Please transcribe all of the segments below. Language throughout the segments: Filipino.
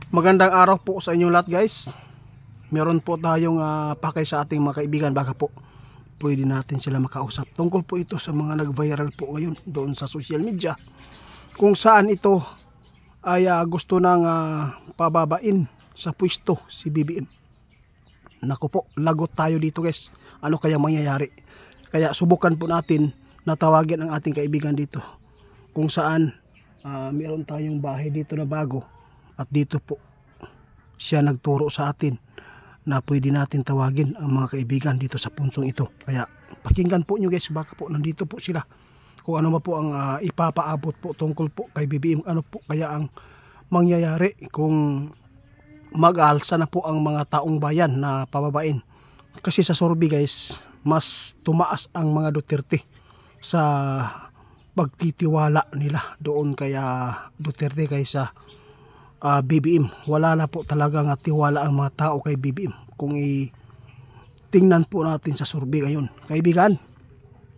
Magandang araw po sa inyo lahat, guys. Meron po tayong pakay sa ating mga kaibigan. Baka po pwede natin sila makausap. Tungkol po ito sa mga nag-viral po ngayon doon sa social media, kung saan ito ay gusto nang pababain sa pwesto si BBM. Naku po, lagot tayo dito, guys. Ano kaya mangyayari? Kaya subukan po natin na tawagin ang ating kaibigan dito, kung saan meron tayong bahay dito na bago. At dito po siya nagturo sa atin na pwede natin tawagin ang mga kaibigan dito sa punsong ito. Kaya pakinggan po nyo, guys, baka po nandito po sila. Kung ano ba po ang ipapaabot po tungkol po kay BBM. Ano po kaya ang mangyayari kung mag-aalsa na po ang mga taong bayan na pababain. Kasi sa survey, guys, mas tumaas ang mga Duterte sa pagtitiwala nila doon kaya Duterte kaysa BBM. Wala na po talaga nga tiwala ang mga tao kay BBM kung tingnan po natin sa survey ngayon. Kaibigan,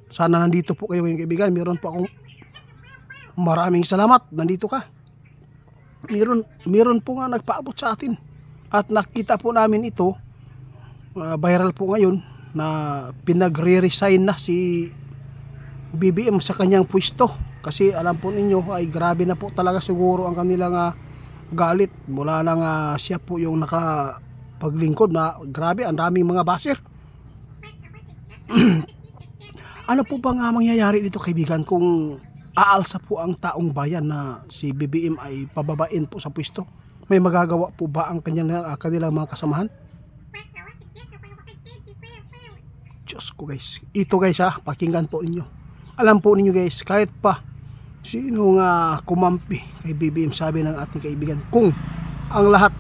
sana nandito po kayo ngayon, kaibigan. Meron po akong maraming salamat, nandito ka. Meron po nga nagpaabot sa atin at nakita po namin ito, viral po ngayon, na pinagre-resign na si BBM sa kanyang pwesto. Kasi alam po ninyo ay grabe na po talaga siguro ang kanilang galit mula lang siya po yung nakapaglingkod na grabe, ang daming mga baser. Ano po ba nga mangyayari dito, kaibigan, kung aalsa po ang taong bayan na si BBM ay pababain po sa pwesto? May magagawa po ba ang kanilang mga kasamahan? Diyos ko, guys. Ito, guys, pakinggan po ninyo. Alam po ninyo, guys, kahit pa sino nga kumampi kay BBM, sabi ng ating kaibigan, kung ang lahat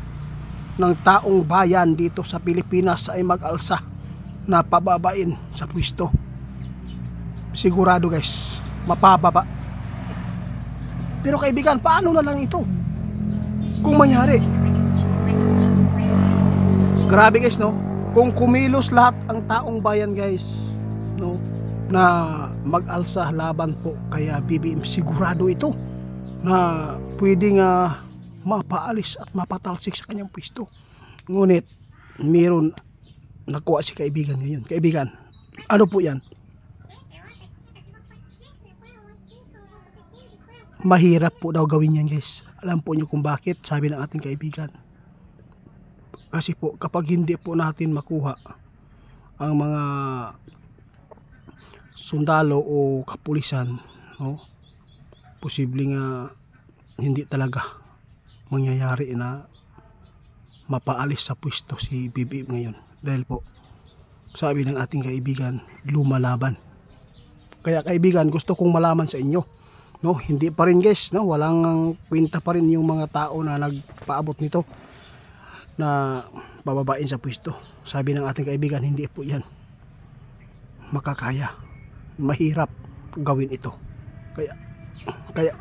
ng taong bayan dito sa Pilipinas ay mag-alsa na pababain sa pwesto, sigurado, guys, mapababa. Pero kaibigan, paano na lang ito kung mangyari? Grabe, guys, no? Kung kumilos lahat ang taong bayan, guys, no, na mag-alsa laban po kaya BBM, sigurado ito na pwedeng mapaalis at mapatalsik sa kanyang pwesto. Ngunit meron nakuha si kaibigan ngayon. Kaibigan, ano po yan? Mahirap po daw gawin yan, guys. Alam po nyo kung bakit, sabi ng ating kaibigan. Kasi po kapag hindi po natin makuha ang mga sundalo o kapulisan, no, posibleng hindi talaga mangyayari na mapaalis sa pwesto si BBM ngayon, dahil po sabi ng ating kaibigan, lumalaban. Kaya kaibigan, gusto kong malaman sa inyo, no, hindi pa rin, guys, no, walang kwenta pa rin yung mga tao na nagpaabot nito na bababain sa pwesto. Sabi ng ating kaibigan, hindi po yan makakaya. Mahirap gawin ito. Kaya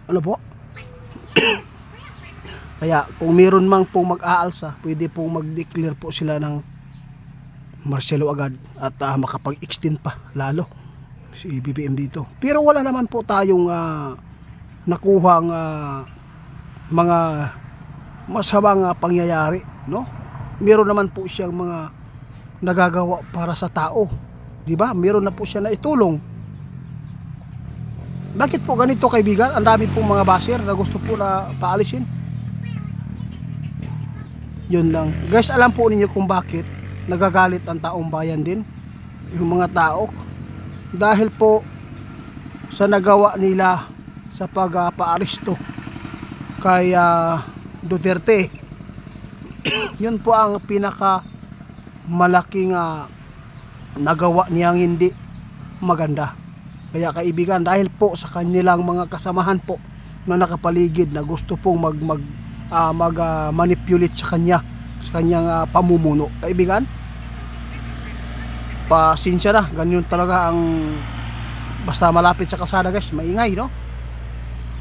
ano po? Kaya kung meron mang pong mag-aalsa, pwede pong mag-declare po sila ng martial law agad at makapag-extend pa lalo si BBM dito. Pero wala naman po tayong nakuhang mga masamang pangyayari, no? Meron naman po siyang mga nagagawa para sa tao, di ba? Meron na po siya na itulong. Bakit po ganito, kaibigan? Ang dami pong mga baser na gusto po na paalisin. Yun lang, guys. Alam po ninyo kung bakit nagagalit ang taong bayan din, yung mga tao, dahil po sa nagawa nila sa pagpaaresto kay Duterte. Yun po ang pinaka malaking nagawa niyang hindi maganda. Kaya kaibigan, dahil po sa kanilang mga kasamahan po na nakapaligid na gusto pong manipulate sa kanyang pamumuno, kaibigan, pasensya na, ganyan talaga ang basta malapit sa kalsada, guys, maingay, no?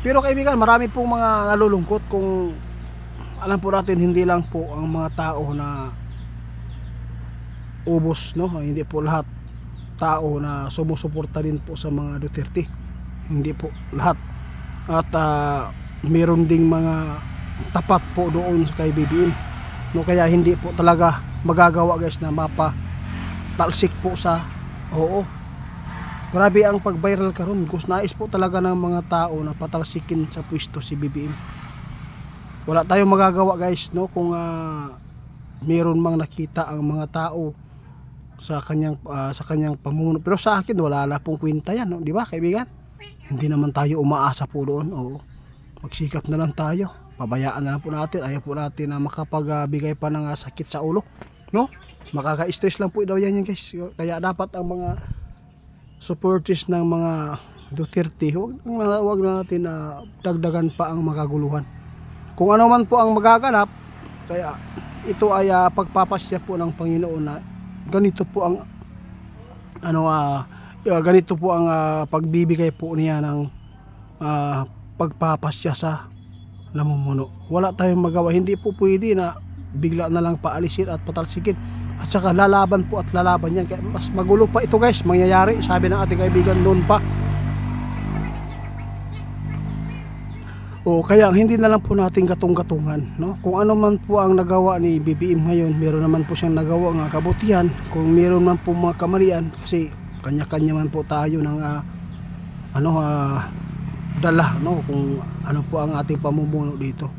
Pero kaibigan, marami pong mga nalulungkot kung alam po natin, hindi lang po ang mga tao na ubos, no? Hindi po lahat tao na sumusuporta din po sa mga Duterte. Hindi po lahat. At meron ding mga tapat po doon sa kay BBM, no? Kaya hindi po talaga magagawa guys na mapatalsik po sa oo. Grabe ang pag-viral karon. Gusto nais po talaga ng mga tao na patalsikin sa pwesto si BBM. Wala tayong magagawa guys, no, kung meron mang nakita ang mga tao sa kanyang pamumuno. Pero sa akin wala na pong kwenta yan, no? Di ba kaibigan? Hindi naman tayo umaasa po doon. Oo. Magsikap na lang tayo. Pabayaan na lang po natin. Ayaw po natin na makapagbigay pa ng sakit sa ulo, no? Makaka-stress lang po daw yan guys. Kaya dapat ang mga supporters ng mga Duterte, wag na natin na dagdagan pa ang makaguluhan. Kung ano man po ang magaganap, kaya ito ay pagpapasya po ng Panginoon na ganito po ang ganito po ang pagbibigay po niya ng pagpapasya sa namumuno. Wala tayong magawa. Hindi po pwede na bigla na lang paalisin at patalsikin. At saka lalaban po at lalaban yan. Kaya mas magulo pa ito guys, mangyayari. Sabi ng ating kaibigan noon pa. O kaya hindi na lang po natin gatong-gatungan, no? Kung ano man po ang nagawa ni BBM ngayon, meron naman po siyang nagawa ng kabutihan. Kung meron man po mga kamalian, kasi kanya-kanya man po tayo ng dala, no? Kung ano po ang ating pamumuno dito.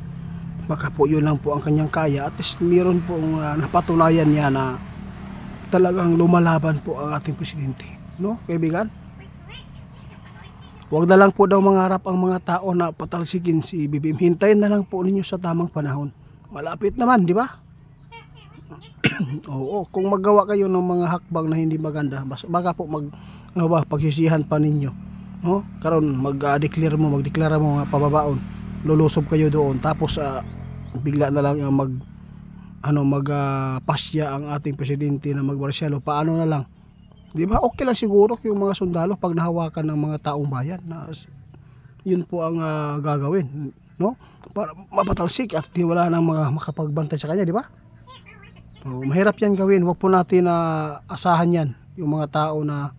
Baka po yun lang po ang kanyang kaya. At least meron pong napatunayan niya na talagang lumalaban po ang ating presidente, no kaibigan? Huwag na lang po daw mangarap ang mga tao na patalsikin si BBM. Hintayin na lang po ninyo sa tamang panahon. Malapit naman, di ba? Oo, kung magawa kayo ng mga hakbang na hindi maganda, baka po pagsisihan pa ninyo, no? Karon magdeklara mo nga pababaon, lulusob kayo doon, tapos bigla na lang magpasya ang ating presidente na magmarsyalo. Paano na lang? Di ba? Okay lang siguro yung mga sundalo pag nahawakan ng mga taong bayan na yun po ang gagawin, no? Para mapatalsik at wala nang mga makapagbantay sa kanya, di ba? Mahirap yan gawin. Huwag po natin asahan yan, yung mga tao na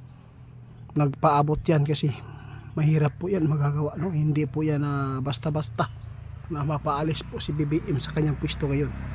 nagpaabot yan, kasi mahirap po yan magagawa, no? Hindi po yan basta-basta na mapaalis po si BBM sa kanyang pwesto ngayon.